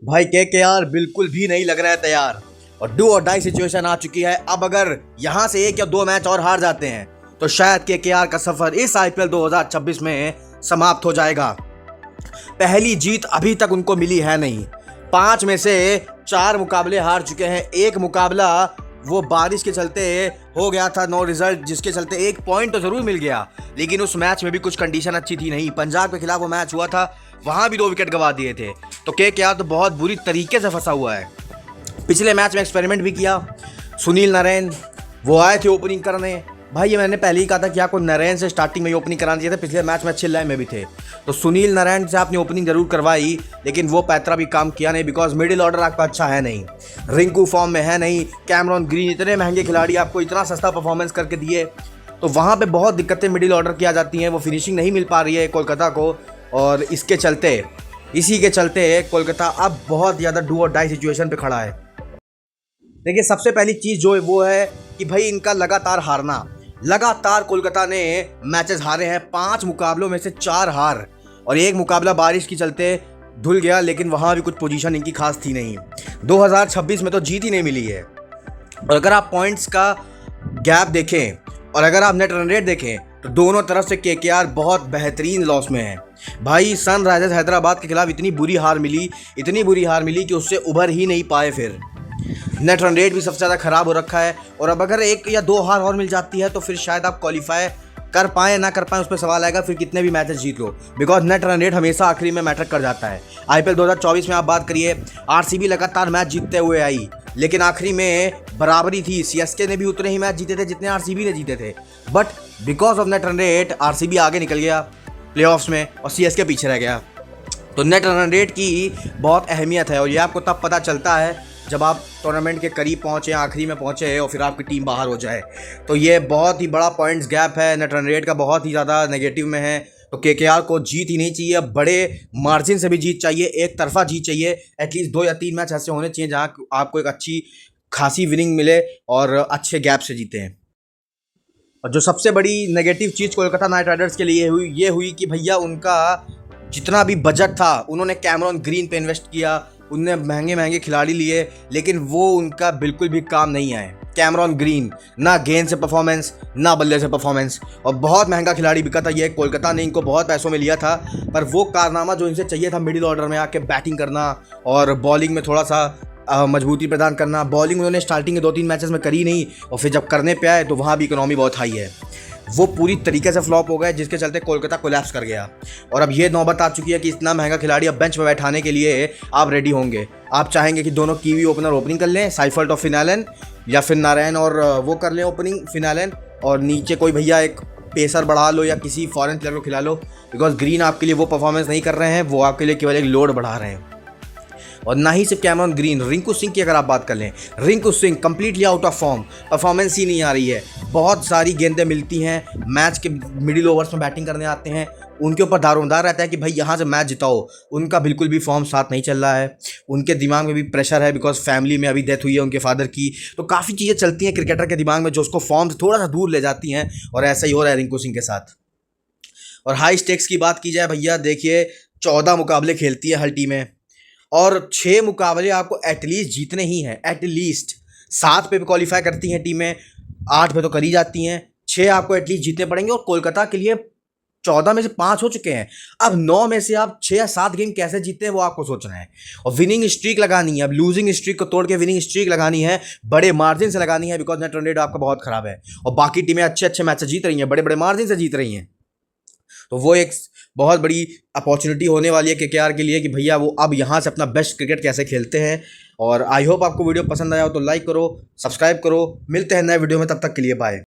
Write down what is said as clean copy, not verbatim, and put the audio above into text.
भाई KKR बिल्कुल भी नहीं लग रहा है तैयार और डू और डाई सिचुएशन आ चुकी है। अब अगर यहाँ से एक या दो मैच और हार जाते हैं तो शायद KKR का सफर इस IPL 2026 में समाप्त हो जाएगा। पहली जीत अभी तक उनको मिली है नहीं। 5 में से 4 मुकाबले हार चुके हैं। एक मुकाबला वो बारिश के चलते हो गया था, नो रिजल्ट, जिसके चलते 1 पॉइंट तो जरूर मिल गया, लेकिन उस मैच में भी कुछ कंडीशन अच्छी थी नहीं। पंजाब के खिलाफ वो मैच हुआ था, वहां भी 2 विकेट गंवा दिए थे। तो KKR तो बहुत बुरी तरीके से फंसा हुआ है। पिछले मैच में एक्सपेरिमेंट भी किया। सुनील नारायण वो आए थे ओपनिंग करने। भाई ये मैंने पहले ही कहा था कि आपको नारायण से स्टार्टिंग में ही ओपनिंग कराना चाहिए था। पिछले मैच में अच्छे लाइन में भी थे, तो सुनील नारायण से आपने ओपनिंग जरूर करवाई, लेकिन वो पैतरा भी काम किया नहीं, बिकॉज मिडिल ऑर्डर आपका अच्छा है नहीं। रिंकू फॉर्म में है नहीं। कैमरॉन ग्रीन, इतने महंगे खिलाड़ी आपको इतना सस्ता परफॉर्मेंस करके दिए, तो वहाँ पे बहुत दिक्कतें मिडिल ऑर्डर की आ जाती हैं। वो फिनिशिंग नहीं मिल पा रही है कोलकाता को, और इसी के चलते कोलकाता अब बहुत ज़्यादा डू और डाई सिचुएशन पे खड़ा है। देखिए, सबसे पहली चीज़ जो है वो है कि भाई इनका लगातार हारना। लगातार कोलकाता ने मैचेस हारे हैं। 5 मुकाबलों में से 4 हार, और एक मुकाबला बारिश के चलते धुल गया, लेकिन वहाँ भी कुछ पोजीशन इनकी खास थी नहीं। 2026 में तो जीत ही नहीं मिली है। और अगर आप पॉइंट्स का गैप देखें और अगर आप नेट रन रेट देखें तो दोनों तरफ से KKR बहुत बेहतरीन लॉस में है। भाई सनराइजर्स हैदराबाद के खिलाफ इतनी बुरी हार मिली कि उससे उभर ही नहीं पाए। फिर नेट रन रेट भी सबसे ज़्यादा ख़राब हो रखा है, और अब अगर 1 या 2 हार और मिल जाती है तो फिर शायद आप क्वालिफाई कर पाएँ ना कर पाएँ, उस पर सवाल आएगा। फिर कितने भी matches Jeet low, because net run rate हमेशा आखिरी में मैटर कर जाता है। IPL 2024 में आप बात करिए, RCB लगातार मैच जीतते हुए आई, लेकिन आखिरी में बराबरी थी। CSK ने भी उतने ही मैच जीते थे जितने RCB ने जीते थे, but because of net run rate RCB आगे निकल गया प्लेऑफ्स में और CSK पीछे रह गया। तो नेट रन रेट की बहुत अहमियत है, और ये आपको तब पता चलता है जब आप टूर्नामेंट के करीब पहुँचे, आखिरी में पहुँचे और फिर आपकी टीम बाहर हो जाए। तो ये बहुत ही बड़ा पॉइंट्स गैप है, नेट रन रेट का बहुत ही ज़्यादा नेगेटिव में है। तो KKR को जीत ही नहीं चाहिए, अब बड़े मार्जिन से भी जीत चाहिए, एक तरफा जीत चाहिए। एटलीस्ट 2 या 3 मैच ऐसे होने चाहिए जहाँ आपको एक अच्छी खासी विनिंग मिले और अच्छे गैप से जीते हैं। और जो सबसे बड़ी नेगेटिव चीज़ कोलकाता नाइट राइडर्स के लिए ये हुई कि भैया उनका जितना भी बजट था उन्होंने कैमरॉन ग्रीन पे इन्वेस्ट किया, उनने महंगे खिलाड़ी लिए, लेकिन वो उनका बिल्कुल भी काम नहीं आए। कैमरॉन ग्रीन ना गेंद से परफॉर्मेंस ना बल्ले से परफॉर्मेंस, और बहुत महंगा खिलाड़ी बिका था ये। कोलकाता ने इनको बहुत पैसों में लिया था, पर वो कारनामा जो इनसे चाहिए था मिडिल ऑर्डर में आके बैटिंग करना और बॉलिंग में थोड़ा सा मजबूती प्रदान करना, बॉलिंग उन्होंने स्टार्टिंग के 2-3 मैचेस में करी नहीं, और फिर जब करने पे आए तो वहाँ भी इकोनॉमी बहुत हाई है। वो पूरी तरीके से फ्लॉप हो गए, जिसके चलते कोलकाता कोलैप्स कर गया। और अब ये नौबत आ चुकी है कि इतना महंगा खिलाड़ी अब बेंच पर बैठाने के लिए आप रेडी होंगे। आप चाहेंगे कि दोनों कीवी ओपनर ओपनिंग कर लें, साइफर्ट और फिनालन, या फिर नारायण और वो कर लें ओपनिंग फिनालन, और नीचे कोई भैया एक पेसर बढ़ा लो या किसी फॉरेन प्लेयर को खिला लो, बिकॉज ग्रीन आपके लिए वो परफॉर्मेंस नहीं कर रहे हैं, वो आपके लिए केवल एक लोड बढ़ा रहे हैं। और ना ही सिर्फ कैमरॉन ग्रीन, रिंकू सिंह की अगर आप बात कर लें, Rinku Singh completely out of form, performance ही नहीं आ रही है। बहुत सारी गेंदें मिलती हैं, मैच के मिडिल ओवर्स में बैटिंग करने आते हैं, उनके ऊपर दारोमदार रहता है कि भाई यहाँ से मैच जिताओ। उनका बिल्कुल भी फॉर्म साथ नहीं चल रहा है। उनके दिमाग में भी प्रेशर है, बिकॉज फैमिली में अभी डेथ हुई है उनके फादर की। तो काफ़ी चीज़ें चलती हैं क्रिकेटर के दिमाग में जो उसको फॉर्म से थोड़ा सा दूर ले जाती हैं, और ऐसा ही हो रहा है रिंकू सिंह के साथ। और हाई स्टेक्स की बात की जाए भैया, देखिए 14 मुकाबले खेलती है हर टीमें, और 6 मुकाबले आपको एटलीस्ट जीतने ही हैं। एटलीस्ट 7 पे क्वालिफाई करती हैं टीमें, 8 पे तो करी जाती हैं, 6 आपको एटलीस्ट जीतने पड़ेंगे। और कोलकाता के लिए 14 में से 5 हो चुके हैं। अब 9 में से आप 6 या 7 गेम कैसे जीते हैं वो आपको सोचना है, और विनिंग स्ट्रीक लगानी है। अब लूजिंग स्ट्रीक को तोड़ के विनिंग स्ट्रीक लगानी है, बड़े मार्जिन से लगानी है, बिकॉज नेट रन रेट आपका बहुत खराब है, और बाकी टीमें अच्छे मैच जीत रही हैं, बड़े मार्जिन से जीत रही हैं। तो वो एक बहुत बड़ी अपॉर्चुनिटी होने वाली है KKR के लिए कि भैया वो अब यहाँ से अपना बेस्ट क्रिकेट कैसे खेलते हैं। और आई होप आपको वीडियो पसंद आया हो तो लाइक करो, सब्सक्राइब करो। मिलते हैं नए वीडियो में, तब तक के लिए बाय।